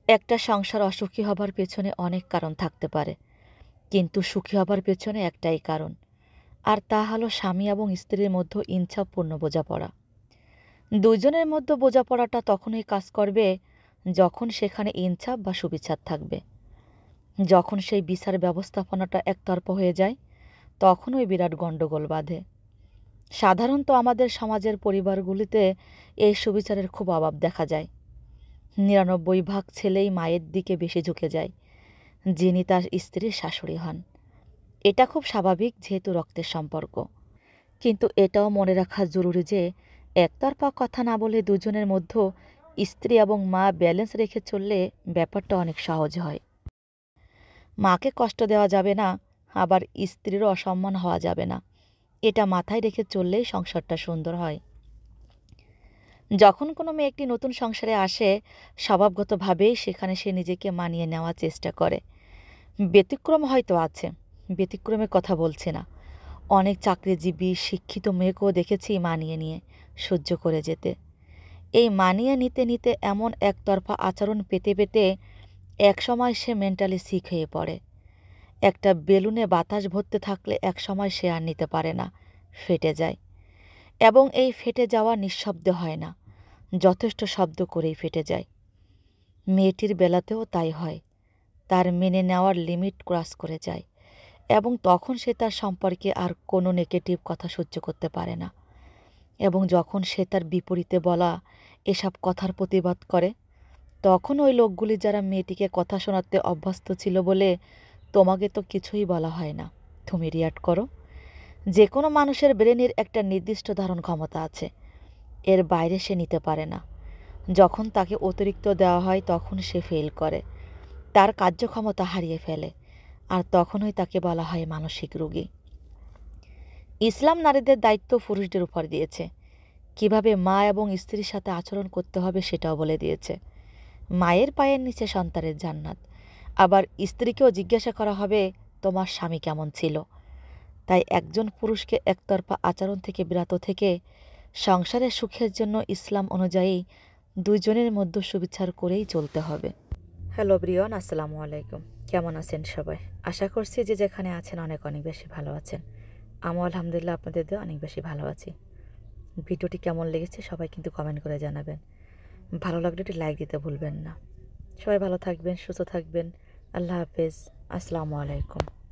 একটা সংসার অসুখী হবার পেছনে অনেক কারণ থাকতে পারে, কিন্তু সুখী হবার পেছনে একটাই কারণ, আর তা হলো স্বামী এবং স্ত্রীর মধ্যে ইচ্ছাপূর্ণ বোঝাপড়া। দুজনের মধ্যে বোঝাপড়াটা তখনই কাজ করবে যখন সেখানে ইনসাফ বা সুবিচার থাকবে। যখন সেই বিচার ব্যবস্থাপনাটা একতরফা হয়ে যায়, তখন ওই বিরাট গণ্ডগোল বাধে। সাধারণত আমাদের সমাজের পরিবারগুলিতে এই সুবিচারের খুব অভাব দেখা যায়। ৯৯% ছেলেই মায়ের দিকে বেশি ঝুঁকে যায়, যিনি তার স্ত্রীর শাশুড়ি হন। এটা খুব স্বাভাবিক, যেহেতু রক্তের সম্পর্ক। কিন্তু এটাও মনে রাখা জরুরি যে একতরফা কথা না বলে দুজনের মধ্যে স্ত্রী এবং মা ব্যালেন্স রেখে চললে ব্যাপারটা অনেক সহজ হয়। মাকে কষ্ট দেওয়া যাবে না, আবার স্ত্রীরও অসম্মান হওয়া যাবে না। এটা মাথায় রেখে চললেই সংসারটা সুন্দর হয়। যখন কোনো মেয়ে একটি নতুন সংসারে আসে, স্বভাবগতভাবেই সেখানে সে নিজেকে মানিয়ে নেওয়ার চেষ্টা করে। ব্যতিক্রম হয়তো আছে, ব্যতিক্রমের কথা বলছি না। অনেক চাকরিজীবী শিক্ষিত মেয়েকেও দেখেছি মানিয়ে নিয়ে সহ্য করে যেতে। এই মানিয়ে নিতে নিতে এমন একতরফা আচরণ পেতে পেতে একসময় সে মেন্টালি সিক হয়ে পড়ে। একটা বেলুনে বাতাস ভরতে থাকলে একসময় সে আর নিতে পারে না, ফেটে যায়। এবং এই ফেটে যাওয়া নিঃশব্দে হয় না, যথেষ্ট শব্দ করেই ফেটে যায়। মেয়েটির বেলাতেও তাই হয়। তার মেনে নেওয়ার লিমিট ক্রস করে যায়, এবং তখন সে তার সম্পর্কে আর কোনো নেগেটিভ কথা সহ্য করতে পারে না। এবং যখন সে তার বিপরীতে বলা এসব কথার প্রতিবাদ করে, তখন ওই লোকগুলি যারা মেয়েটিকে কথা শোনাতে অভ্যস্ত ছিল বলে, তোমাকে তো কিছুই বলা হয় না, তুমি রিয়াক্ট করো। যে কোনো মানুষের ব্রেনের একটা নির্দিষ্ট ধারণ ক্ষমতা আছে, এর বাইরে সে নিতে পারে না। যখন তাকে অতিরিক্ত দেওয়া হয় তখন সে ফেল করে, তার কার্যক্ষমতা হারিয়ে ফেলে, আর তখনই তাকে বলা হয় মানসিক রোগী। ইসলাম নারীদের দায়িত্ব পুরুষদের উপর দিয়েছে। কিভাবে মা এবং স্ত্রীর সাথে আচরণ করতে হবে সেটাও বলে দিয়েছে। মায়ের পায়ের নিচে সন্তানের জান্নাত। আবার স্ত্রীকেও জিজ্ঞাসা করা হবে, তোমার স্বামী কেমন ছিল। তাই একজন পুরুষকে একতরফা আচরণ থেকে বিরত থেকে সংসারের সুখের জন্য ইসলাম অনুযায়ী দুইজনের মধ্যে সুবিচার করেই চলতে হবে। হ্যালো ব্রিয়ন, আসসালামু আলাইকুম। কেমন আছেন সবাই? আশা করছি যে যেখানে আছেন অনেক অনেক বেশি ভালো আছেন। আমি আলহামদুলিল্লাহ আপনাদের দিয়ে অনেক বেশি ভালো আছি। ভিডিওটি কেমন লেগেছে সবাই কিন্তু কমেন্ট করে জানাবেন। ভালো লাগলে একটি লাইক দিতে ভুলবেন না। সবাই ভালো থাকবেন, সুস্থ থাকবেন। আল্লাহ হাফেজ। আসসালামু আলাইকুম।